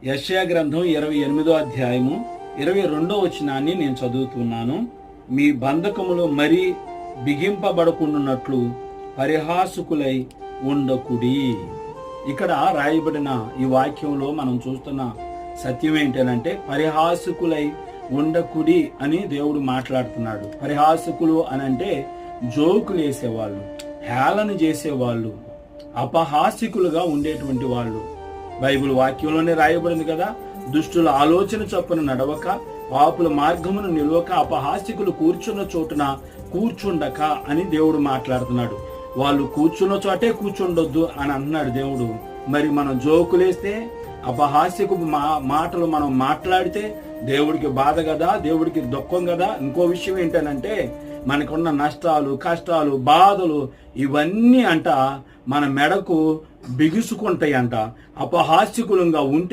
యెషయా గ్రంథం 28వ అధ్యాయము 22వ వచనాన్ని నేను చదువుతున్నాను. మీ బంధకములు మరీ బిగింపబడకుండానట్లు పరిహాసకులై ఉండకుడి. ఇక్కడ రాయబడిన ఈ వాక్యంలో మనం చూస్తున్న సత్యం ఏంటంటే పరిహాసకులై ఉండకుడి అని దేవుడు మాట్లాడుతున్నాడు. పరిహాసకులు అని అంటే జోకులు వేసేవాళ్ళు, హేళన చేసేవాళ్ళు, అపహాసికులుగా ఉండేటువంటి వాళ్ళు. బైబిల్ వాక్యంలోనే రాయబడింది కదా, దుష్టుల ఆలోచన చొప్పున నడవక, పాపుల మార్గమును నిలవక, అపహాసికులు కూర్చున్న చోటున కూర్చుండక అని దేవుడు మాట్లాడుతున్నాడు. వాళ్ళు కూర్చున్న చోటే కూర్చుండొద్దు అని అంటున్నాడు దేవుడు. మరి మనం జోకులేస్తే, అపహాస్యకు మాటలు మనం మాట్లాడితే దేవుడికి బాధ కదా, దేవుడికి దుఃఖం కదా. ఇంకో విషయం ఏంటంటే మనకున్న నష్టాలు, కష్టాలు, బాధలు ఇవన్నీ అంట మన మెడకు బిగుసుకుంటాయి అంట. అపహాస్యకులంగా ఉంటే